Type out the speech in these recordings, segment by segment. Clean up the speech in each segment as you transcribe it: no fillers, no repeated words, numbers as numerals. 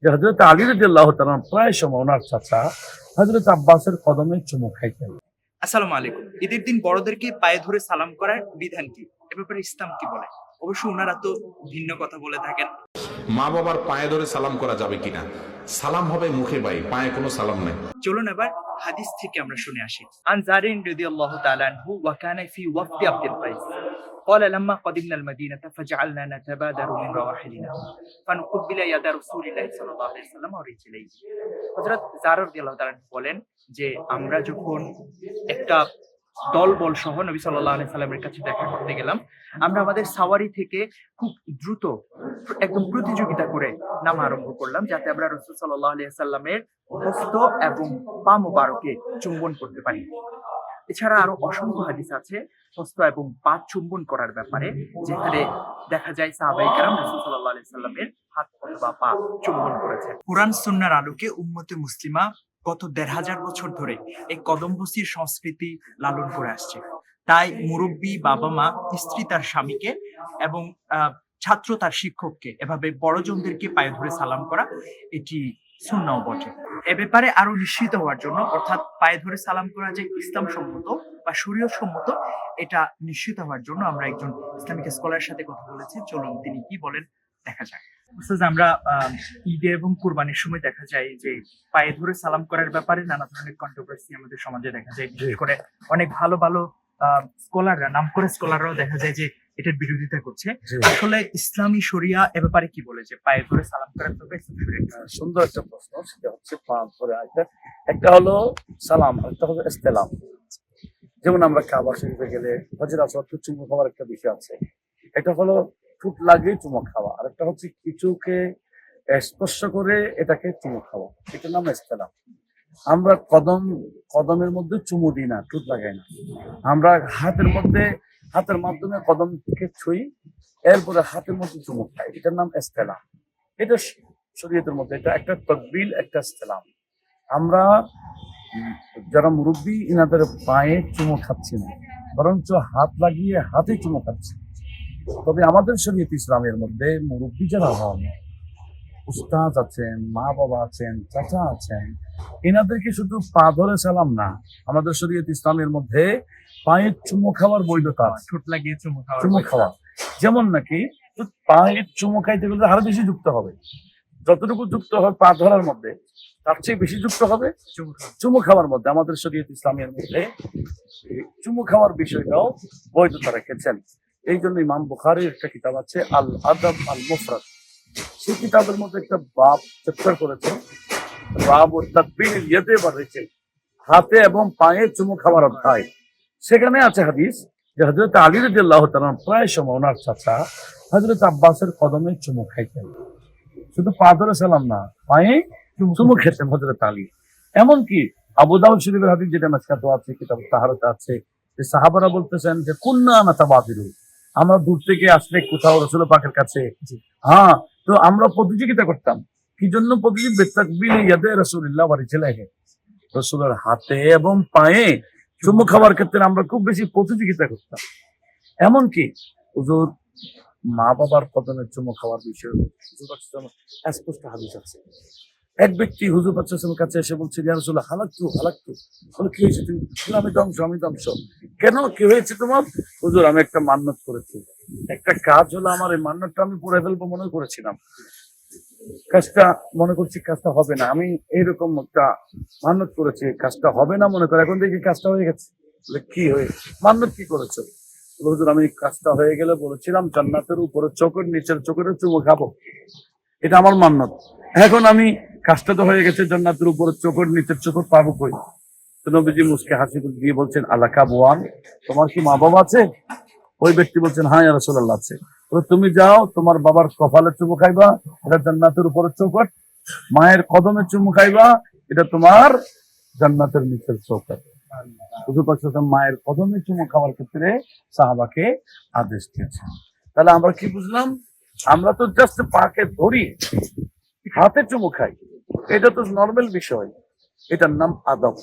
যে হযরত আলী রাদিয়াল্লাহু তাআলা প্রায় সময় ওনার চাচা হযরত আব্বাসের কদমে চুমু খাইতেন। আসসালামু আলাইকুম। ঈদের দিন বড়দেরকে পায়ে ধরে সালাম করার বিধান কি? এ ব্যাপারে ইসলাম কি বলে? অবশ্য উনারা তো ভিন্ন কথা বলে থাকেন। মা বাবার পায়ে ধরে সালাম করা যাবে কিনা? সালাম হবে মুখে বাই, পায়ে কোনো সালাম নাই। চলুন এবার হাদিস থেকে আমরা শুনে আসি। আন জারিন রাদিয়াল্লাহু তাআলা আনহু ওয়া কানা ফি ওয়াফদি আব্দুল কাইস قال لما قدمنا المدينة فجعلنا نتبادر من رواحلنا فنقبل يد رسول الله صلى الله عليه وسلم ورجليه। হযরত জার রাদিয়াল্লাহু তাআলা বলেন যে আমরা যখন একটা দলবল সহ নবী সাল্লাল্লাহু আলাইহি সাল্লামের কাছে দেখা করতে গেলাম, আমরা আমাদের সাওয়ারি থেকে খুব দ্রুত একদম প্রতিযোগিতা করে নামা আরম্ভ করলাম, যাতে আমরা রাসূল সাল্লাল্লাহু আলাইহি সাল্লামের হস্ত এবং পা মোবারকে চুম্বন করতে পারি। এছাড়া আরো অসংখ্য হাদিস আছে হস্ত এবং পা চুম্বন করার ব্যাপারে, যেখানে দেখা যায় সাহাবায়ে কেরাম রাসূল সাল্লাল্লাহু আলাইহি সাল্লামের হাত অথবা পা চুম্বন করেছেন। কুরআন সুন্নাহর আলোকে উম্মতে মুসলিমা গত ১৫০০ বছর ধরে এই কদমবুসির সংস্কৃতি লালন করে আসছে। তাই মুরব্বী, বাবা মা, স্ত্রী তার স্বামীকে এবং ছাত্র তার শিক্ষককে এভাবে বড়জনদেরকে পায়ে ধরে সালাম করা এটি সুন্নাহ বটে। এ ব্যাপারে আরো নিশ্চিত হওয়ার জন্য, অর্থাৎ পায়ে ধরে সালাম করা যে ইসলাম সম্মত বা শরীয়ত সম্মত, এটা নিশ্চিত হওয়ার জন্য আমরা একজন ইসলামিক স্কলারের সাথে কথা বলেছি। চলুন তিনি কি বলেন দেখা যাক। আমরা ঈদে এবং কুরবানির সময় দেখা যায় যে পায়ে ধরে সালাম করার ব্যাপারে নানা ধরনের কন্ট্রোভার্সি আমাদের সমাজে দেখা যায়। বিশেষ করে অনেক ভালো ভালো স্কলাররা, নাম করে স্কলাররাও দেখা যায় যে এটার বিরোধিতা করছে। আসলে ইসলামী শরিয়া এ ব্যাপারে কি বলে, যে পায়ে ধরে সালাম করার ব্যাপারে সুন্দর একটা প্রশ্ন, সেটা হচ্ছে পা ধরে একটা হলো সালাম, একটা হলো ইস্তেলাম। যেমন আমরা কাবা শরীফে গেলে হজরত আসওয়াদকে চুমু খাওয়ার একটা বিষয় আছে। এটা হলো ঠোঁট লাগিয়ে চুমু খাওয়া, আর একটা হচ্ছে কিছুকে স্পর্শ করে এটাকে চুমু খাওয়া, এটার নাম ইস্তেলাম। আমরা কদমের মধ্যে চুমু দিই না, ঠোঁট লাগাই না। আমরা হাতের মাধ্যমে কদম থেকে ছুঁই, এরপরে হাতের মধ্যে চুমু খাই, এটার নাম ইস্তেলাম। এটা শরীয়তের মধ্যে এটা একটা তাকবিল, একটা ইস্তেলাম। আমরা যারা মুরব্বী, ইনাদের পায়ে চুমু খাচ্ছি না, বরঞ্চ হাত লাগিয়ে হাতে চুমু খাচ্ছি। তবে আমাদের শরীয়ত ইসলামের মধ্যে মুরব্বী যারা হন, উস্তাদ আছেন, মা বাবা আছেন, চাচা আছেন, এনাদেরকে শুধু পা ধরে সালাম না, আমাদের শরীয়ত ইসলামের মধ্যে পায়ের চুমু খাওয়ার বৈধতা আছে। ঠোঁট লাগিয়ে চুমু খাওয়া যেমন নাকি পায়ের চুমু খাইতে গেলে আরো বেশি যুক্ত হবে, যতটুকু যুক্ত হবে পা ধরার মধ্যে, তার চেয়ে বেশি যুক্ত হবে চুমু খাওয়ার মধ্যে। আমাদের শরীয়ত ইসলামের মধ্যে চুমু খাওয়ার বিষয়টাও বৈধতা রেখেছেন। এই জন্য ইমাম বুখারীর একটা কিতাব আছে আল আদব আল মুফরাদ, সেই কিতাবের মধ্যে একটা বাব চ্যাপ্টার করেছে, বাব ও তাকবীর ইয়াদে বাড়ছে, হাতে এবং পায়ে চুমু খাওয়ার অধ্যায়। সেখানে আছে হাদিস যে হযরত আলী রাদিয়াল্লাহু তাআলা প্রায় সময় ওনার চাচা হযরত আব্বাসের কদমে চুমু খাইতেন। শুধু পা ধরে সালাম না, পায়ে চুমু খেতেন হযরত আলী। এমনকি আবু দাউদ শরীফের হাদিস, যেটা মাসকাত আছে, কিতাব তাহারাতে আছে, যে সাহাবারা বলতেছেন যে কুন্না নাতাবাদিলু, আমরা দূর থেকে আসলে কোথাও রাসূল পাকের কাছে, হ্যাঁ, তো আমরা প্রতিযোগিতা করতাম। কি জন্য প্রতিযোগিতা? তাকবীর ইয়াদে রাসূলুল্লাহ ওয়া রিজলাইহি, রাসূলের হাতে এবং পায়ে চুমু খাওয়ার ক্ষেত্রে আমরা খুব বেশি প্রতিযোগিতা করতাম। এমনকি হুজুর মা বাবার কদমে চুমু খাওয়ার বিষয়ে স্পষ্ট হাদিস আছে। এক ব্যক্তি হুজুর পাচ্ছের কাছে এসে বলছে, ইয়া রাসূলুল্লাহ হালাকতু, বলে কি হয়েছে? তুমি? আমি ধ্বংস। কেন, কি হয়েছে তোমার? হুজুর আমি একটা মান্নত করেছি, একটা কাজ হলো আমার, এই মান্নতটা আমি পড়ে ফেলবো মনে করেছিলাম, কাজটা হবে না, আমি এইরকম একটা মান্নত করেছি, কাজটা হবে না মনে করে, এখন দেখি কাজটা হয়ে গেছে। বলে কি হয়ে মান্নত কি করেছো? হুজুর আমি কাজটা হয়ে গেলে বলেছিলাম জান্নাতের উপরে চোখের নিচের চোখের চুমু খাবো, এটা আমার মান্নত। এখন আমি কাজটা তো হয়ে গেছে, জান্নাতের উপরে চোখের নিচের চোখের পাবো কই? তো নবীজি মুসকে হাসি দিয়ে বলছেন, আলাকা বোয়ান, তোমার কি মা বাবা আছে? ওই ব্যক্তি বলছেন, হ্যাঁ ইয়া রাসূলুল্লাহ আছে। তুমি যাও, তোমার বাবার কপালে চুমু খাইবা, এটা জান্নাতের উপরে চৌকট। মায়ের কদমে চুমু খাইবা, এটা তোমার জান্নাতের নিচের চৌকট। মায়ের কদমে চুমু খাওয়ার ক্ষেত্রে সাহাবাকে আদেশ দিয়েছেন। তাহলে আমরা কি বুঝলাম? আমরা তো জাস্ট পাকে ধরি, হাতে চুমু খাই, এটা তো নর্মাল বিষয়। এটার নাম আদব,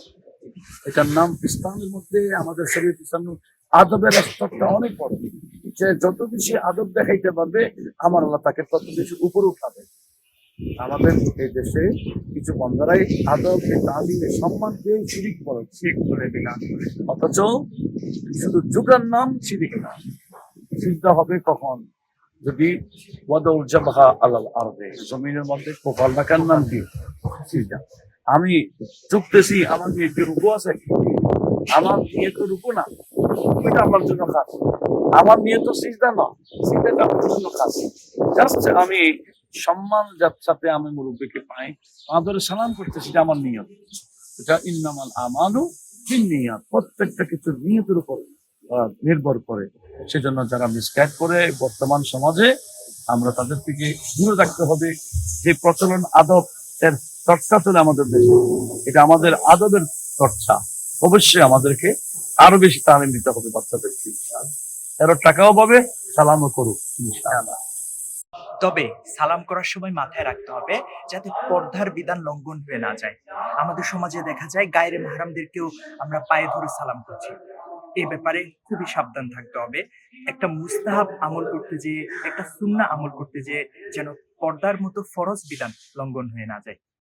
এটার নাম ইসলামের মধ্যে, আমাদের শরীয়ত ইসলামের আদবের স্তরটা অনেক বড়। যে যত বেশি আদব দেখাইতে পারবে, আমার আল্লাহ তাকে তত বেশি উপরে উঠাবে। আমাদের এই দেশে কিছু বন্ধুরাই আদব তালিমে সম্মানকে শিরিক বলে, শিরিক বলে বিধান করে। অথচ শুধু যুগের নাম শিরিক না। সিজদা হবে কখন? যদি ওয়াদাউল জাবহা আলাল আরদে, জমিনের মধ্যে কপাল রাখার নাম কি? সিজদা। আমি ঝুঁকতেছি, আমার নিয়ে রুকু আছে, আমার নিয়ে তো রুকু না, এটা আমার জন্য খাস। আমার নিয়ে তো সিজদা না, সিজদাটা আমার জন্য খাস। জাস্ট আমি সম্মান যার সাথে আমি মুরব্বীকে পাই, আদরে সালাম করতেছি, এটা আমার নিয়ত। এটা ইন্নামাল আমালু বিন্নিয়াত, প্রত্যেকটা কিছু নিয়তের উপর নির্ভর করে। সেজন্য যারা মিসগাইড করে বর্তমান সমাজে, আমরা তাদের থেকে দূরে রাখতে হবে। যে প্রচলন আদব এর চর্চা চলে আমাদের দেশে, এটা আমাদের আদবের চর্চা। অবশ্যই আমাদেরকে আরো বেশি তালিম দিতে হবে বাচ্চাদেরকে। এরা টাকাও পাবে, সালামও করুক ইনশাআল্লাহ। তবে সালাম করার সময় মাথায় রাখতে হবে যাতে পর্দার বিধান লঙ্ঘন হয়ে না যায়। আমাদের সমাজে দেখা যায় গায়রে মাহরামদেরকেও আমরা পায়ে ধরে সালাম করছি। এই ব্যাপারে খুবই সাবধান থাকতে হবে। একটা মুস্তাহাব আমল করতে যেয়ে, একটা সুন্নাহ আমল করতে যেয়ে যেন পর্দার মতো ফরজ বিধান লঙ্ঘন হয়ে না যায়।